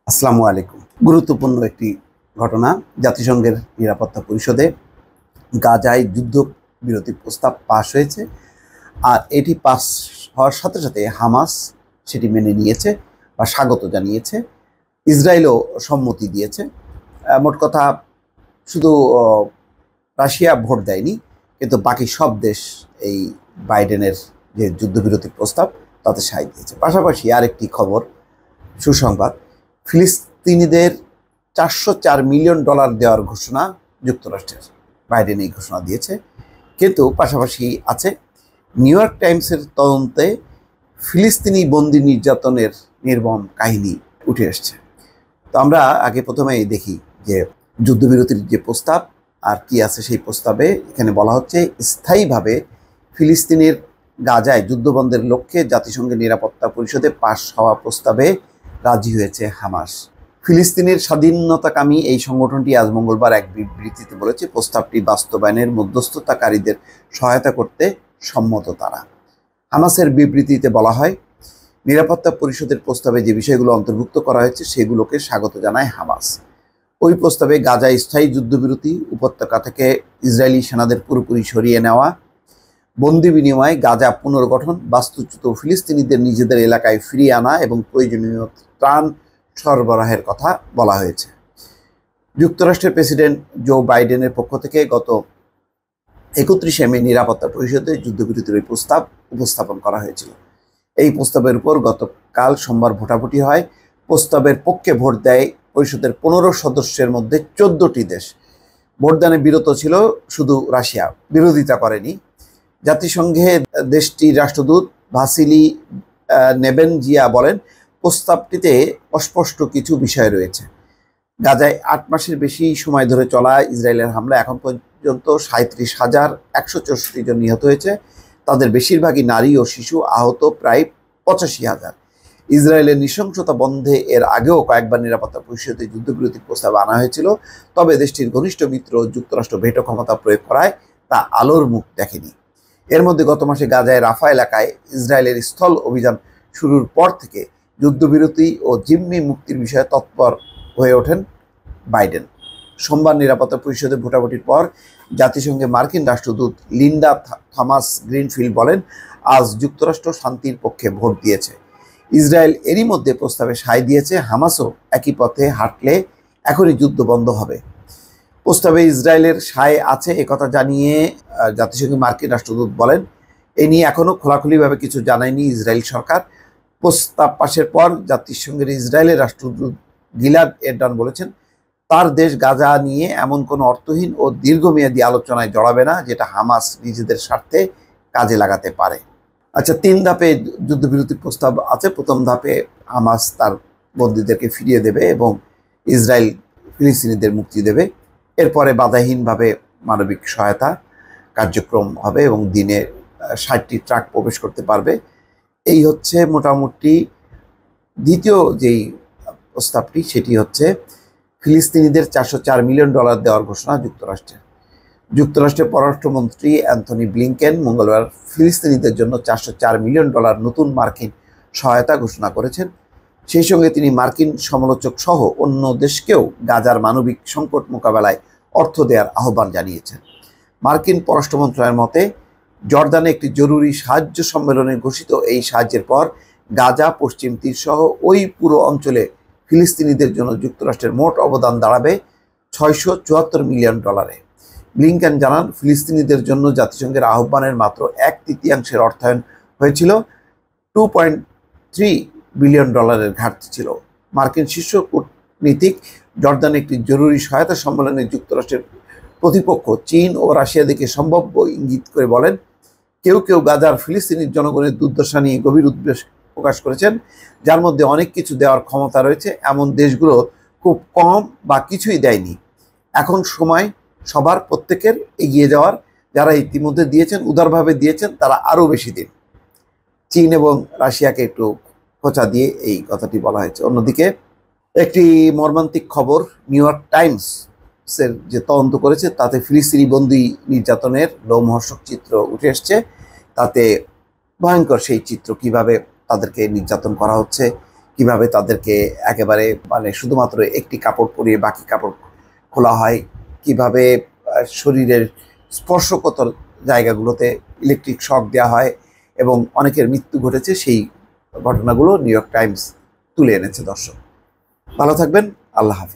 আসসালামু আলাইকুম। গুরুত্বপূর্ণ একটি ঘটনা। জাতিসংঘের নিরাপত্তা পরিষদে গাজায় যুদ্ধবিরতি প্রস্তাব পাস হয়েছে। আর এটি পাস হওয়ার সাথে সাথে হামাস সেটি মেনে নিয়েছে বা স্বাগত জানিয়েছে। ইসরায়েলও সম্মতি দিয়েছে। মোট কথা শুধু রাশিয়া ভোট দেয়নি, কিন্তু বাকি সব দেশ এই বাইডেনের যে যুদ্ধবিরতি প্রস্তাব তাতে সায় দিয়েছে। পাশাপাশি আরেকটি খবর, সুসংবাদ, ফিলিস্তিনিদের $404 মিলিয়ন দেওয়ার ঘোষণা যুক্তরাষ্ট্রের। বাইডেন এই ঘোষণা দিয়েছে। কিন্তু পাশাপাশি আছে নিউ ইয়র্ক টাইমসের তদন্তে ফিলিস্তিনি বন্দি নির্যাতনের নির্মম কাহিনী উঠে এসছে। তো আমরা আগে প্রথমেই দেখি যে যুদ্ধবিরতির যে প্রস্তাব আর কি আছে সেই প্রস্তাবে। এখানে বলা হচ্ছে স্থায়ীভাবে ফিলিস্তিনের গাজায় যুদ্ধবন্ধের লক্ষ্যে জাতিসংঘের নিরাপত্তা পরিষদে পাশ হওয়া প্রস্তাবে রাজি হয়েছে হামাস। ফিলিস্তিনের স্বাধীনতাকামী এই সংগঠনটি আজ মঙ্গলবার এক বিবৃতিতে বলেছে প্রস্তাবটি বাস্তবায়নের মধ্যস্থতাকারীদের সহায়তা করতে সম্মত তারা। হামাসের বিবৃতিতে বলা হয়, নিরাপত্তা পরিষদের প্রস্তাবে যে বিষয়গুলো অন্তর্ভুক্ত করা হয়েছে সেগুলোকে স্বাগত জানায় হামাস। ওই প্রস্তাবে গাজায় স্থায়ী যুদ্ধবিরতি, উপত্যকা থেকে ইসরায়েলি সেনাদের পুরোপুরি সরিয়ে নেওয়া, বন্দি বিনিময়ে গাজা পুনর্গঠন, বাস্তুচ্যুত ফিলিস্তিনিদের নিজেদের এলাকায় ফিরিয়ে আনা এবং প্রয়োজনীয় ত্রাণ সরবরাহের কথা বলা হয়েছে। যুক্তরাষ্ট্রের প্রেসিডেন্ট জো বাইডেনের পক্ষ থেকে গত 31শে মে নিরাপত্তা পরিষদে যুদ্ধবিরতির ওই প্রস্তাব উপস্থাপন করা হয়েছিল। এই প্রস্তাবের উপর গতকাল সোমবার ভোটাভুটি হয়। প্রস্তাবের পক্ষে ভোট দেয় পরিষদের 15 সদস্যের মধ্যে 14টি দেশ। ভোটদানে বিরত ছিল শুধু রাশিয়া, বিরোধিতা করেনি। জাতিসংঘে দেশটির রাষ্ট্রদূত ভাসিলি নেবেনজিয়া বলেন, প্রস্তাবটিতে অস্পষ্ট কিছু বিষয় রয়েছে। গাজায় 8 মাসের বেশি সময় ধরে চলা ইসরায়েলের হামলা এখন পর্যন্ত 37,164 জন নিহত হয়েছে। তাদের বেশিরভাগই নারী ও শিশু, আহত প্রায় 85,000। ইসরায়েলের নৃশংসতা বন্ধে এর আগেও কয়েকবার নিরাপত্তা পরিষদে যুদ্ধবিরতির প্রস্তাব আনা হয়েছিল, তবে দেশটির ঘনিষ্ঠ মিত্র যুক্তরাষ্ট্র ভেটো ক্ষমতা প্রয়োগ করায় তা আলোর মুখ দেখেনি। এর মধ্যে গত মাসে গাজায় রাফা এলাকায় ইসরায়েলের স্থল অভিযান শুরুর পর থেকে যুদ্ধবিরতি ও জিম্মি মুক্তির বিষয়ে তৎপর হয়ে ওঠেন বাইডেন। সোমবার নিরাপত্তা পরিষদে ভোটাভুটির পর জাতিসংঘে মার্কিন রাষ্ট্রদূত লিন্ডা থমাস গ্রিনফিল্ড বলেন, আজ যুক্তরাষ্ট্র শান্তির পক্ষে ভোট দিয়েছে। ইসরায়েল এরই মধ্যে প্রস্তাবে সায় দিয়েছে। হামাসও একই পথে হাঁটলে এখনই যুদ্ধ বন্ধ হবে। প্রস্তাবে ইসরায়েলের সায় আছে একথা জানিয়ে জাতিসংঘের মার্কিন রাষ্ট্রদূত বলেন, এ নিয়ে এখনও খোলাখুলিভাবে কিছু জানায়নি ইসরায়েল সরকার। প্রস্তাব পাশের পর জাতিসংঘের ইসরায়েলের রাষ্ট্রদূত গিলাদ এরডান বলেছেন, তার দেশ গাজা নিয়ে এমন কোনো অর্থহীন ও দীর্ঘমেয়াদী আলোচনায় জড়াবে না যেটা হামাস নিজেদের স্বার্থে কাজে লাগাতে পারে। আচ্ছা, 3 ধাপে যুদ্ধবিরতির প্রস্তাব আছে। প্রথম ধাপে হামাস তার বন্দীদেরকে ফিরিয়ে দেবে এবং ইসরায়েল ফিলিস্তিনিদের মুক্তি দেবে। এরপরে বাধাহীনভাবে মানবিক সহায়তা কার্যক্রম হবে এবং দিনে 60টি ট্রাক প্রবেশ করতে পারবে। এই হচ্ছে মোটামুটি দ্বিতীয় যেই প্রস্তাবটি, সেটি হচ্ছে ফিলিস্তিনিদের $404 মিলিয়ন দেওয়ার ঘোষণা যুক্তরাষ্ট্রের। যুক্তরাষ্ট্রের পররাষ্ট্রমন্ত্রী অ্যান্থনি ব্লিংকেন মঙ্গলবার ফিলিস্তিনিদের জন্য $404 মিলিয়ন নতুন মার্কিন সহায়তা ঘোষণা করেছেন। সেই সঙ্গে তিনি মার্কিন সমালোচক সহ অন্য দেশকেও গাজার মানবিক সংকট মোকাবেলায় অর্থ দেওয়ার আহ্বান জানিয়েছেন। মার্কিন পররাষ্ট্র মন্ত্রণালয়ের মতে, জর্দানে একটি জরুরি সাহায্য সম্মেলনে ঘোষিত এই সাহায্যের পর গাজা, পশ্চিম তীর সহ ওই পুরো অঞ্চলে ফিলিস্তিনিদের জন্য যুক্তরাষ্ট্রের মোট অবদান দাঁড়াবে $674 মিলিয়ন। ব্লিংকেন জানান, ফিলিস্তিনিদের জন্য জাতিসংঘের আহ্বানের মাত্র 1/3 অর্থায়ন হয়েছিল। $2.3 বিলিয়ন ঘাটতি ছিল। মার্কিন শীর্ষ কূটনীতিক জর্দানে একটি জরুরি সহায়তা সম্মেলনে যুক্তরাষ্ট্রের প্রতিপক্ষ চীন ও রাশিয়া দিকে সম্ভাব্য ইঙ্গিত করে বলেন, কেউ কেউ গাজার ফিলিস্তিনি জনগণের দুর্দশা নিয়ে গভীর উদ্বেগ প্রকাশ করেছেন, যার মধ্যে অনেক কিছু দেওয়ার ক্ষমতা রয়েছে। এমন দেশগুলো খুব কম বা কিছুই দেয়নি। এখন সময় সবার, প্রত্যেকের এগিয়ে যাওয়ার। যারা ইতিমধ্যে দিয়েছেন, উদারভাবে দিয়েছেন, তারা আরও বেশি দিন। চীন এবং রাশিয়াকে একটু খোঁচা দিয়ে এই কথাটি বলা হয়েছে। অন্যদিকে একটি মর্মান্তিক খবর, নিউ ইয়র্ক টাইমসের যে তদন্ত করেছে তাতে ফিলিস্তিনি বন্দি নির্যাতনের লোমহর্ষক চিত্র উঠে এসছে। তাতে ভয়ঙ্কর সেই চিত্র, কিভাবে তাদেরকে নির্যাতন করা হচ্ছে, কিভাবে তাদেরকে একেবারে মানে শুধুমাত্র একটি কাপড় পরিয়ে বাকি কাপড় খোলা হয়, কিভাবে শরীরের স্পর্শকত জায়গাগুলোতে ইলেকট্রিক শক দেওয়া হয় এবং অনেকের মৃত্যু ঘটেছে, সেই ঘটনাগুলো নিউ ইয়র্ক টাইমস তুলে এনেছে। দর্শক ভালো থাকবেন, আল্লাহ হাফিজ।